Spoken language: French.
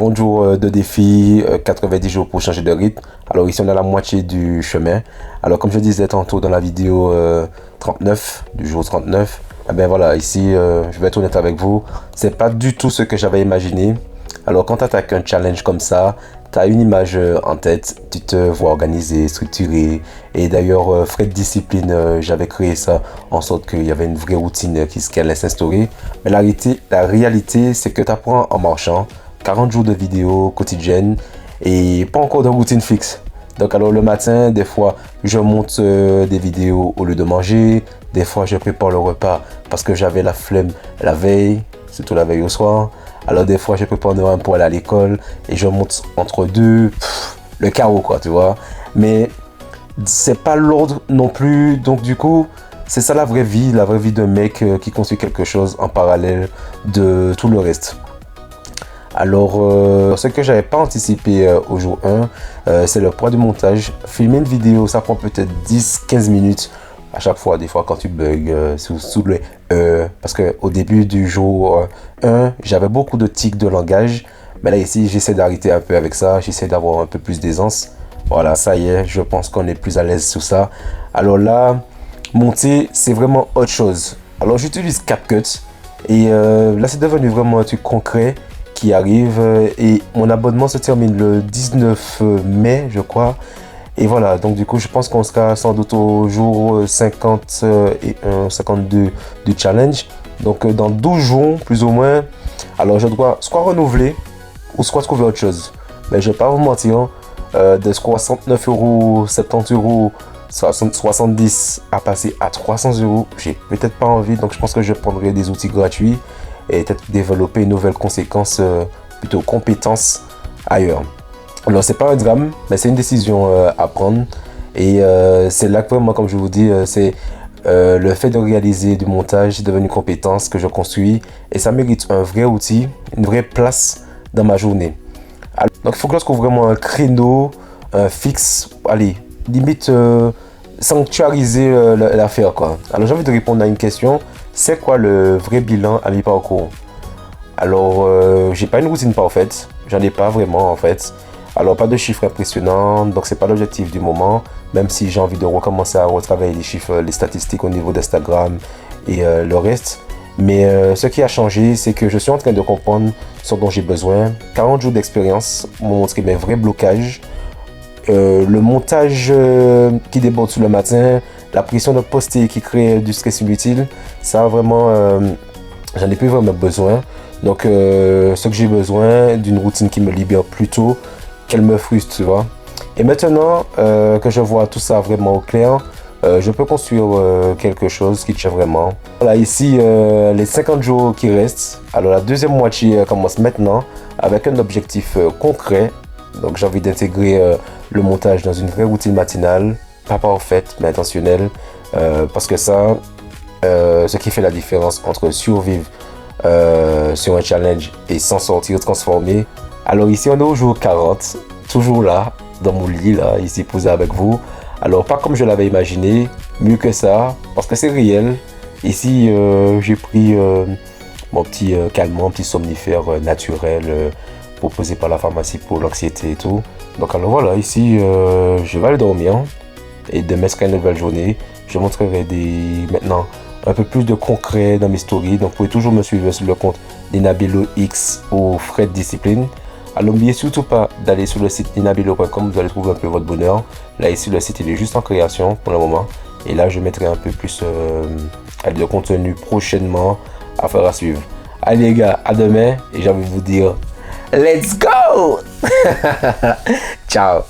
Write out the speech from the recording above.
40 jours de défi, 90 jours pour changer de rythme. Alors ici on a la moitié du chemin. Alors comme je disais tantôt dans la vidéo 39, du jour 39, eh bien voilà, ici je vais être honnête avec vous, c'est pas du tout ce que j'avais imaginé. Alors quand tu attaques un challenge comme ça, tu as une image en tête, tu te vois organisé, structuré. Et d'ailleurs, frais de discipline, j'avais créé ça en sorte qu'il y avait une vraie routine qui allait s'instaurer. Mais la réalité, c'est que tu apprends en marchant, 40 jours de vidéos quotidiennes et pas encore de routine fixe. Donc alors le matin, des fois, je monte des vidéos au lieu de manger. Des fois, je prépare le repas parce que j'avais la flemme la veille, surtout la veille au soir. Alors des fois, je prépare un pour aller à l'école et je monte entre deux, le chaos quoi, tu vois. Mais c'est pas l'ordre non plus, donc du coup, c'est ça la vraie vie d'un mec qui construit quelque chose en parallèle de tout le reste. Alors, ce que j'avais pas anticipé au jour 1, c'est le poids du montage. Filmer une vidéo, ça prend peut-être 10-15 minutes à chaque fois, des fois quand tu bugs sous le parce que au début du jour 1, j'avais beaucoup de tics de langage, mais là ici, j'essaie d'arrêter un peu avec ça, j'essaie d'avoir un peu plus d'aisance. Voilà, ça y est, je pense qu'on est plus à l'aise sur ça. Alors là, monter, c'est vraiment autre chose. Alors j'utilise CapCut et là c'est devenu vraiment un truc concret qui arrive et mon abonnement se termine le 19 mai, je crois. Et voilà, donc du coup, je pense qu'on sera sans doute au jour 51, 52 du challenge. Donc dans 12 jours, plus ou moins, alors je dois soit renouveler ou soit trouver autre chose. Mais je ne vais pas vous mentir, de 69 euros, 70 euros, 70 à passer à 300 euros, j'ai peut-être pas envie. Donc je pense que je prendrai des outils gratuits et peut-être développer une nouvelle conséquence, plutôt compétence ailleurs. Alors c'est pas un drame, mais c'est une décision à prendre. Et c'est là que vraiment, comme je vous dis, c'est le fait de réaliser du montage, c'est devenu une compétence que je construis. Et ça mérite un vrai outil, une vraie place dans ma journée. Alors, donc il faut que je trouve vraiment un créneau fixe, allez, limite sanctuariser l'affaire quoi. Alors j'ai envie de répondre à une question, c'est quoi le vrai bilan à mi-parcours? Alors j'ai pas une routine parfaite, j'en ai pas vraiment en fait. Alors pas de chiffres impressionnants, donc c'est pas l'objectif du moment, même si j'ai envie de recommencer à retravailler les chiffres, les statistiques au niveau d'Instagram et le reste. Mais ce qui a changé, c'est que je suis en train de comprendre ce dont j'ai besoin. 40 jours d'expérience m'ont montré mes vrais blocages. Le montage qui déborde sur le matin, la pression de poster qui crée du stress inutile, ça vraiment, j'en ai plus vraiment besoin. Donc ce que j'ai besoin d'une routine qui me libère plus tôt qu'elle me frustre, tu vois. Et maintenant que je vois tout ça vraiment au clair, je peux construire quelque chose qui tient vraiment. Voilà, ici, les 50 jours qui restent. Alors la deuxième moitié commence maintenant avec un objectif concret. Donc j'ai envie d'intégrer le montage dans une vraie routine matinale, pas parfaite mais intentionnelle, parce que ça, ce qui fait la différence entre survivre sur un challenge et s'en sortir transformé. Alors ici on est au jour 40, toujours là, dans mon lit là, ici posé avec vous. Alors pas comme je l'avais imaginé, mieux que ça, parce que c'est réel. Ici j'ai pris mon petit calmant, petit somnifère naturel proposé par la pharmacie pour l'anxiété et tout. Donc alors voilà, ici je vais aller dormir et demain sera une nouvelle journée. Je montrerai maintenant un peu plus de concret dans mes stories. Donc vous pouvez toujours me suivre sur le compte Ninabilo X ou Fred Discipline. Alors n'oubliez surtout pas d'aller sur le site ninabilo.com, vous allez trouver un peu votre bonheur. Là ici le site il est juste en création pour le moment. Et là je mettrai un peu plus de contenu prochainement à faire à suivre. Allez les gars, à demain et j'ai envie de vous dire let's go. Ciao.